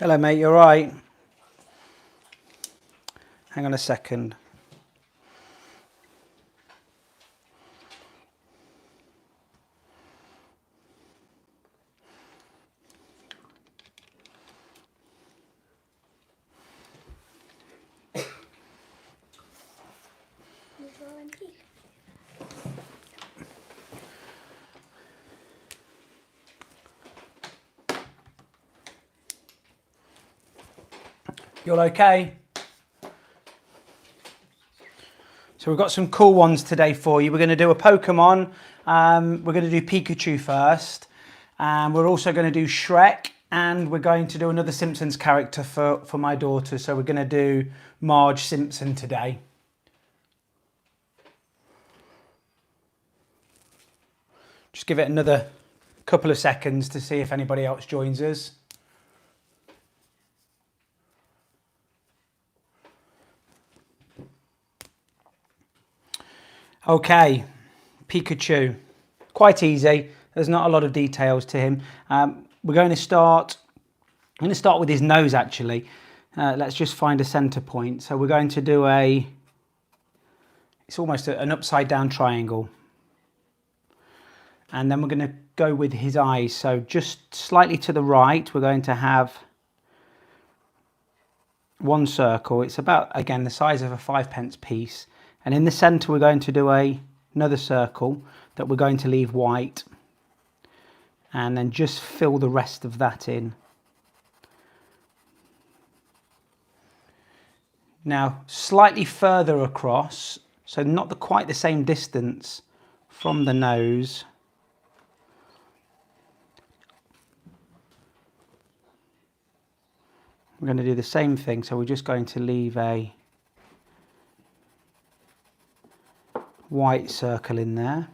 Hello mate, you alright? Hang on a second. You all okay? So we've got some cool ones today for you. We're going to do a Pokemon. We're going to do Pikachu first. We're also going to do Shrek. And we're going to do another Simpsons character for my daughter. So we're going to do Marge Simpson today. Just give it another couple of seconds to see if anybody else joins us. Okay, Pikachu, quite easy. There's not a lot of details to him. We're going to start. I'm going to start with his nose actually. Let's just find a center point. So we're going to do it's almost an upside down triangle. And then we're going to go with his eyes. So just slightly to the right, we're going to have one circle. It's about, again, the size of a 5p piece. And in the center, we're going to do another circle that we're going to leave white. And then just fill the rest of that in. Now, slightly further across, so not quite the same distance from the nose. We're going to do the same thing, so we're just going to leave a white circle in there.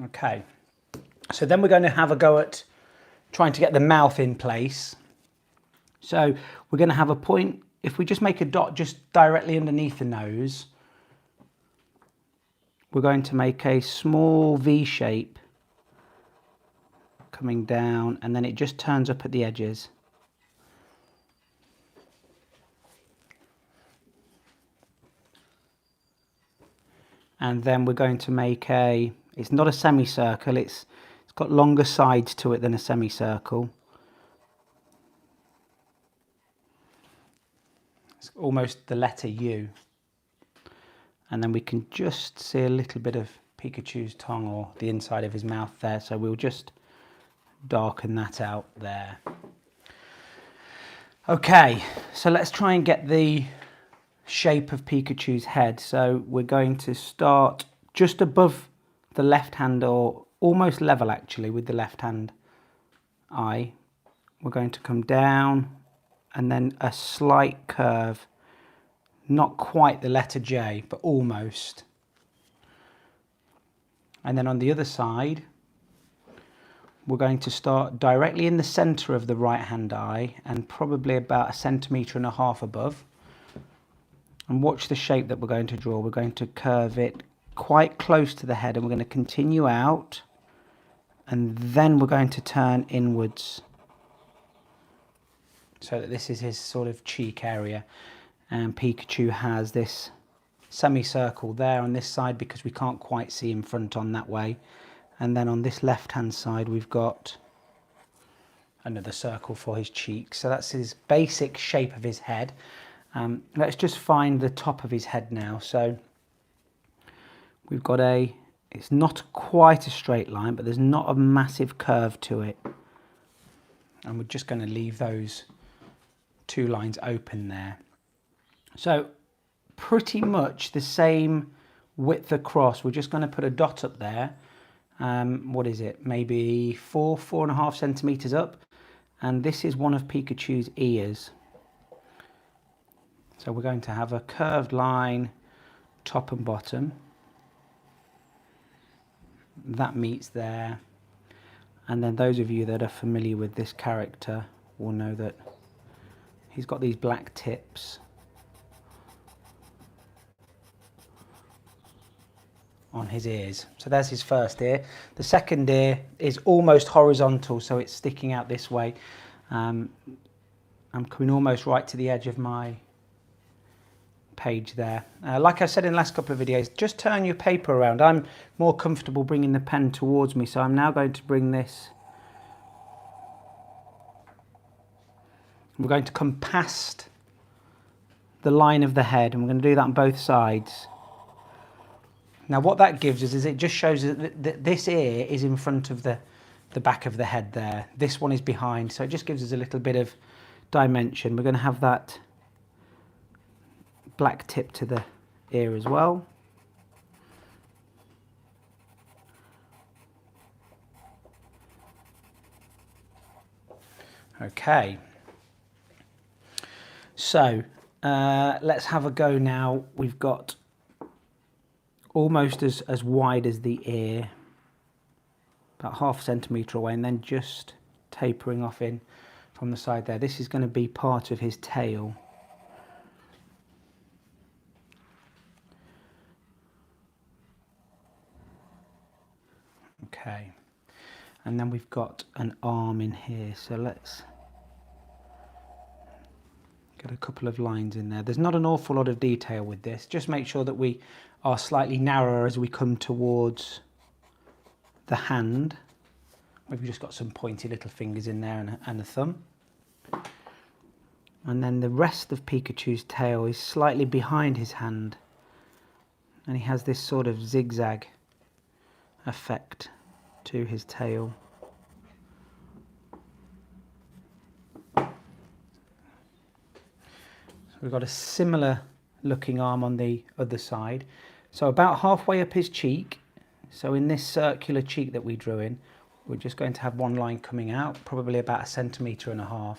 Okay, so then we're going to have a go at trying to get the mouth in place. So we're going to have a point, if we just make a dot just directly underneath the nose, we're going to make a small V shape coming down, and then it just turns up at the edges. And then we're going to make it's not a semicircle, it's got longer sides to it than a semicircle. It's almost the letter U. And then we can just see a little bit of Pikachu's tongue or the inside of his mouth there. So we'll just darken that out there. Okay, so let's try and get the shape of Pikachu's head. So we're going to start just above the left hand, or almost level actually with the left hand eye. We're going to come down and then a slight curve, not quite the letter J, but almost. And then on the other side, we're going to start directly in the center of the right hand eye and probably about 1.5 centimeters above. And watch the shape that we're going to draw. We're going to curve it quite close to the head, and we're going to continue out, and then we're going to turn inwards so that this is his sort of cheek area. And Pikachu has this semicircle there on this side because we can't quite see him front on that way. And then on this left hand side we've got another circle for his cheek. So that's his basic shape of his head. Let's just find the top of his head now. So we've got it's not quite a straight line, but there's not a massive curve to it. And we're just going to leave those two lines open there. So pretty much the same width across. We're just going to put a dot up there. What is it? Maybe 4.5 centimeters up. And this is one of Pikachu's ears. So we're going to have a curved line, top and bottom. That meets there. And then those of you that are familiar with this character will know that he's got these black tips on his ears. So there's his first ear. The second ear is almost horizontal, so it's sticking out this way. I'm coming almost right to the edge of my page there. Like I said in the last couple of videos, just turn your paper around. I'm more comfortable bringing the pen towards me, so I'm now going to bring this. We're going to come past the line of the head, and we're going to do that on both sides. Now what that gives us is it just shows that this ear is in front of the back of the head there. This one is behind, so it just gives us a little bit of dimension. We're going to have that black tip to the ear as well. Okay. So let's have a go now. We've got almost as wide as the ear, about ½ centimetre away, and then just tapering off in from the side there. This is going to be part of his tail. Okay, and then we've got an arm in here, so let's get a couple of lines in there. There's not an awful lot of detail with this. Just make sure that we are slightly narrower as we come towards the hand. We've just got some pointy little fingers in there and a thumb. And then the rest of Pikachu's tail is slightly behind his hand, and he has this sort of zigzag effect to his tail. We've got a similar looking arm on the other side. So about halfway up his cheek, so in this circular cheek that we drew in, we're just going to have one line coming out, probably about 1.5 centimetres.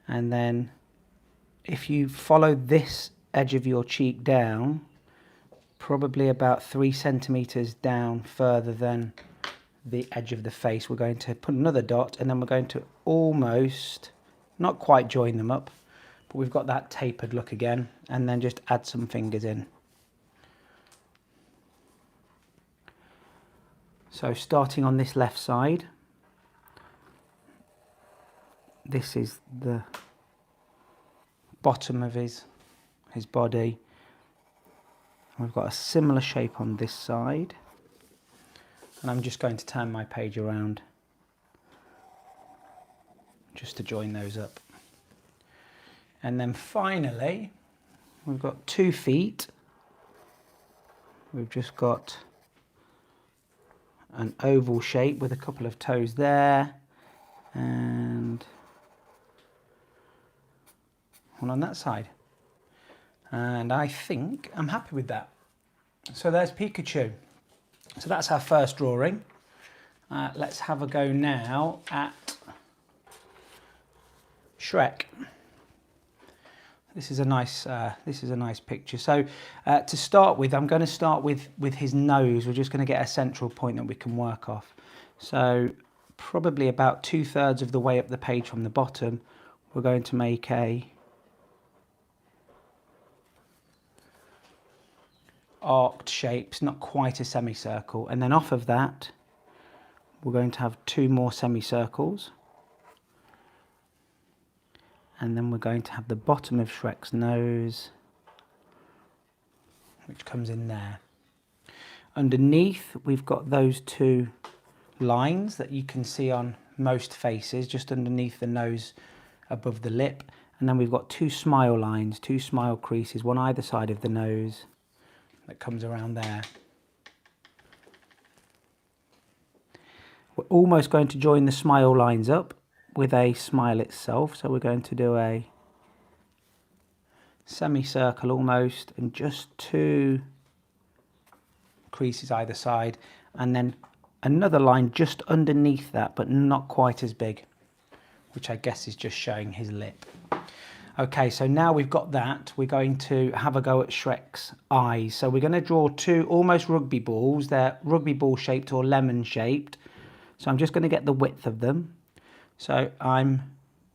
And then if you follow this edge of your cheek down, probably about 3 centimetres down further than the edge of the face, we're going to put another dot, and then we're going to almost, not quite join them up, but we've got that tapered look again, and then just add some fingers in. So starting on this left side, this is the bottom of his body. We've got a similar shape on this side, and I'm just going to turn my page around just to join those up. And then finally, we've got 2 feet. We've just got an oval shape with a couple of toes there, and one on that side. And I think I'm happy with that. So there's Pikachu. So that's our first drawing. Let's have a go now at Shrek. This is a nice picture. So to start with, I'm going to start with his nose. We're just going to get a central point that we can work off. So probably about 2/3 of the way up the page from the bottom, we're going to make a arced shapes, not quite a semicircle, and then off of that we're going to have 2 more semicircles, and then we're going to have the bottom of Shrek's nose, which comes in there. Underneath we've got those 2 lines that you can see on most faces, just underneath the nose above the lip, and then we've got 2 smile lines, 2 smile creases, one either side of the nose, that comes around there. We're almost going to join the smile lines up with a smile itself, so we're going to do a semicircle almost, and just 2 creases either side, and then another line just underneath that, but not quite as big, which I guess is just showing his lip. Okay, so now we've got that, we're going to have a go at Shrek's eyes. So we're going to draw 2 almost rugby balls. They're rugby ball shaped or lemon shaped. So I'm just going to get the width of them. So I'm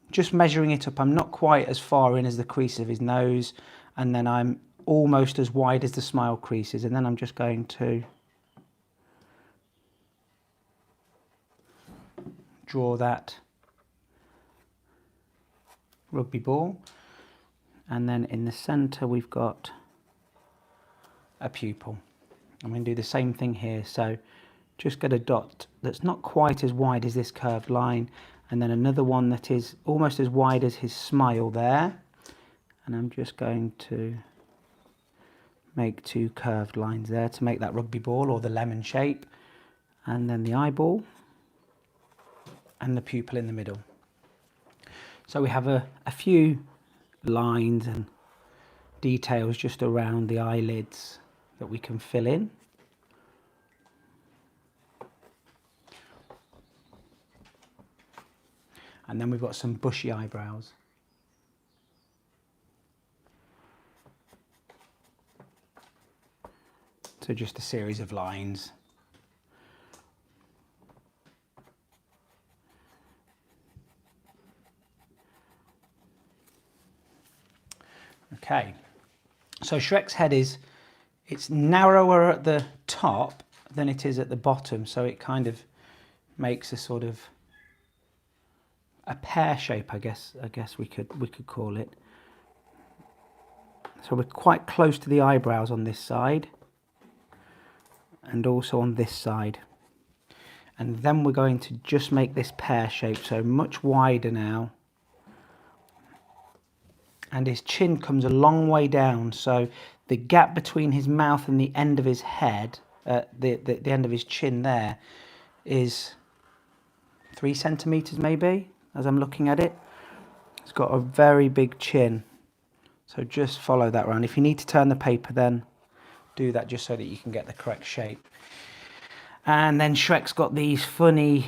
just measuring it up. I'm not quite as far in as the crease of his nose, and then I'm almost as wide as the smile creases, and then I'm just going to draw that rugby ball, and then in the centre we've got a pupil. I'm going to do the same thing here, so just get a dot that's not quite as wide as this curved line, and then another one that is almost as wide as his smile there, and I'm just going to make two curved lines there to make that rugby ball or the lemon shape, and then the eyeball and the pupil in the middle. So we have a few lines and details just around the eyelids that we can fill in. And then we've got some bushy eyebrows. So just a series of lines. Okay, so Shrek's head it's narrower at the top than it is at the bottom, so it kind of makes a sort of a pear shape, I guess we could call it. So we're quite close to the eyebrows on this side and also on this side, and then we're going to just make this pear shape, so much wider now, and his chin comes a long way down, so the gap between his mouth and the end of his head, the end of his chin there, is 3 centimeters maybe, as I'm looking at it. It's got a very big chin, so just follow that round. If you need to turn the paper, then do that just so that you can get the correct shape. And then Shrek's got these funny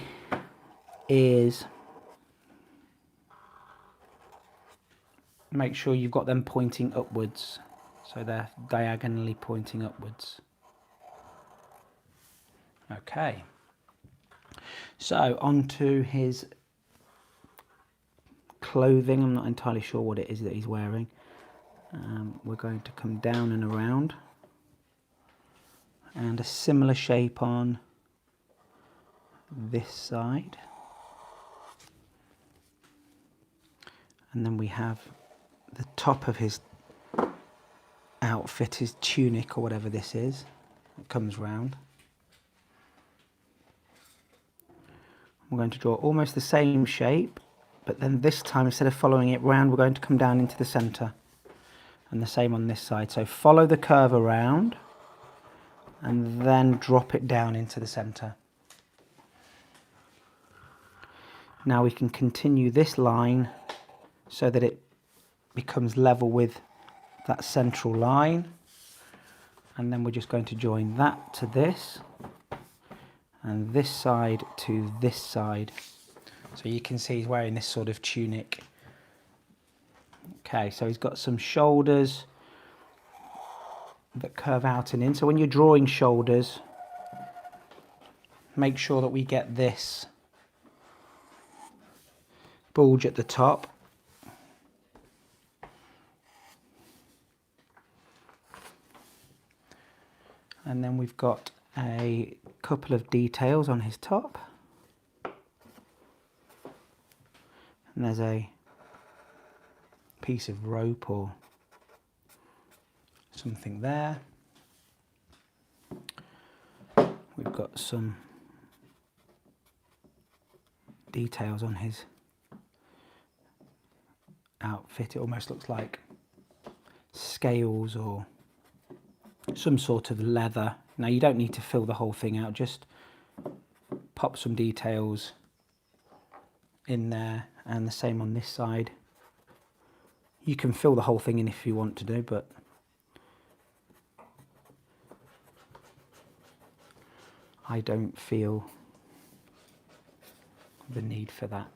ears. Make sure you've got them pointing upwards, so they're diagonally pointing upwards. Okay, so onto his clothing. I'm not entirely sure what it is that he's wearing. We're going to come down and around, and a similar shape on this side, and then we have the top of his outfit, his tunic or whatever this is, it comes round. I'm going to draw almost the same shape, but then this time instead of following it round, we're going to come down into the centre, and the same on this side. So follow the curve around and then drop it down into the centre. Now we can continue this line so that it becomes level with that central line, and then we're just going to join that to this and this side to this side. So you can see he's wearing this sort of tunic. Okay, so he's got some shoulders that curve out and in. So when you're drawing shoulders, make sure that we get this bulge at the top. And then we've got a couple of details on his top. And there's a piece of rope or something there. We've got some details on his outfit. It almost looks like scales or some sort of leather. Now you don't need to fill the whole thing out, just pop some details in there, and the same on this side. You can fill the whole thing in if you want to do, but I don't feel the need for that.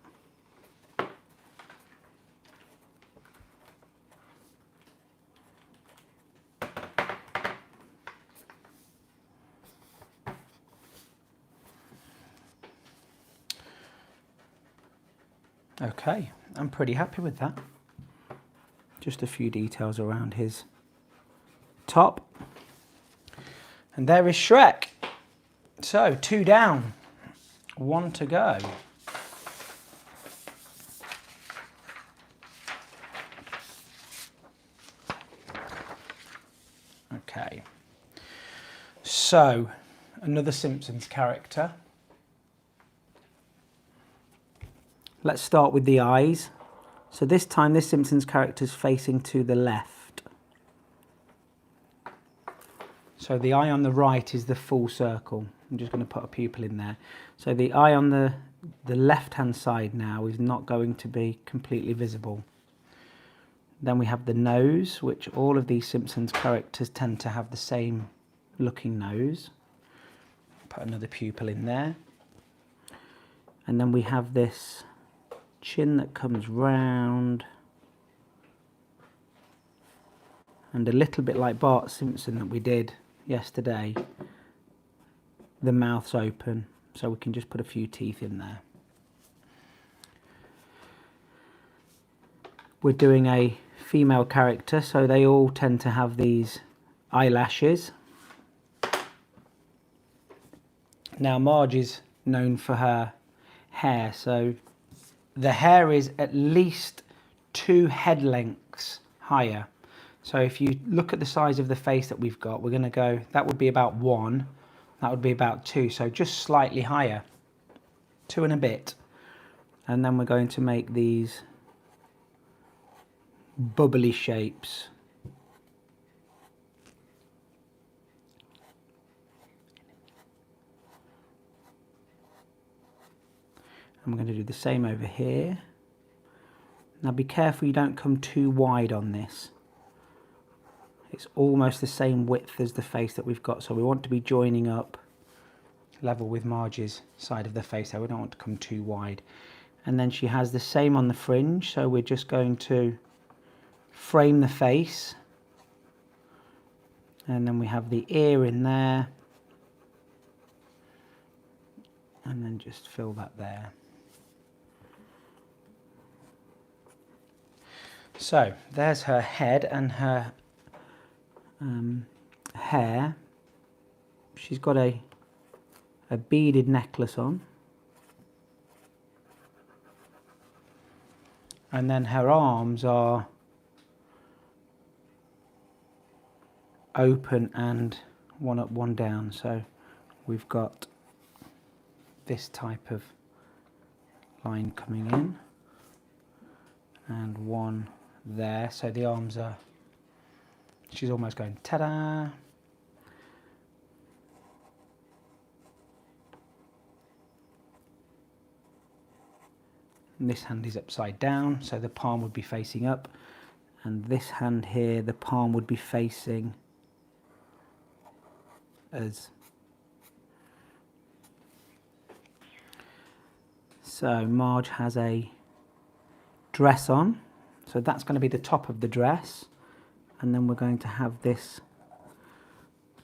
Okay, I'm pretty happy with that. Just a few details around his top. And there is Shrek. So 2 down, 1 to go. Okay, so another Simpsons character. Let's start with the eyes. So this time this Simpsons character is facing to the left. So the eye on the right is the full circle. I'm just going to put a pupil in there. So the eye on the left hand side now is not going to be completely visible. Then we have the nose, which all of these Simpsons characters tend to have the same looking nose. Put another pupil in there. And then we have this chin that comes round. And a little bit like Bart Simpson that we did yesterday, the mouth's open, so we can just put a few teeth in there. We're doing a female character, so they all tend to have these eyelashes. Now Marge is known for her hair, so the hair is at least 2 head lengths higher. So if you look at the size of the face that we've got, we're going to go, that would be about 1, that would be about 2, so just slightly higher, 2 and a bit. And then we're going to make these bubbly shapes. I'm going to do the same over here. Now be careful you don't come too wide on this. It's almost the same width as the face that we've got, so we want to be joining up level with Marge's side of the face there. We don't want to come too wide. And then she has the same on the fringe, so we're just going to frame the face. And then we have the ear in there. And then just fill that there. So there's her head and her hair. She's got a beaded necklace on. And then her arms are open and one up, one down. So we've got this type of line coming in and one there. So the arms are, she's almost going ta-da. And this hand is upside down, so the palm would be facing up. And this hand here, the palm would be facing as. So Marge has a dress on. So that's going to be the top of the dress. And then we're going to have this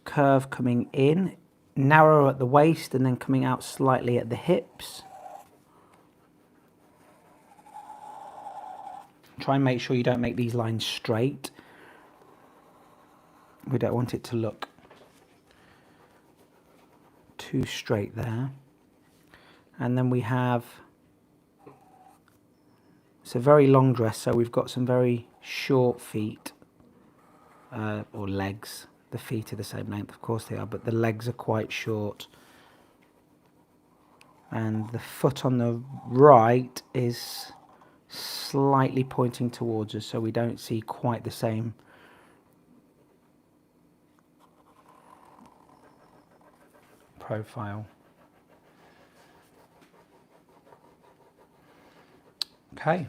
curve coming in, narrow at the waist and then coming out slightly at the hips. Try and make sure you don't make these lines straight. We don't want it to look too straight there. And then we have, it's a very long dress, so we've got some very short feet or legs. The feet are the same length, of course they are, but the legs are quite short. And the foot on the right is slightly pointing towards us, so we don't see quite the same profile. Okay.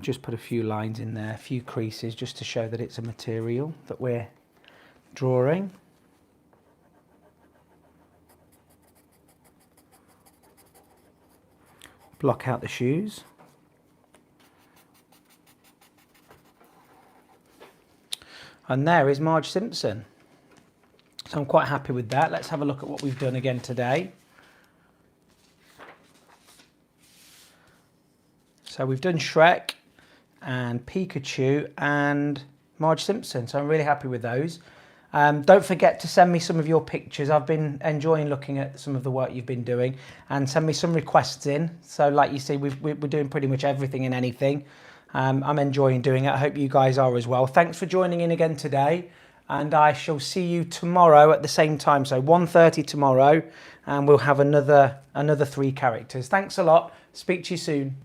Just put a few lines in there, a few creases, just to show that it's a material that we're drawing. Block out the shoes. And there is Marge Simpson. So I'm quite happy with that. Let's have a look at what we've done again today. So we've done Shrek and Pikachu and Marge Simpson, so I'm really happy with those. Don't forget to send me some of your pictures. I've been enjoying looking at some of the work you've been doing, and send me some requests in. So like you see, we're doing pretty much everything and anything. I'm enjoying doing it. I hope you guys are as well. Thanks for joining in again today, and I shall see you tomorrow at the same time. So 1:30 tomorrow, and we'll have another 3 characters. Thanks a lot. Speak to you soon.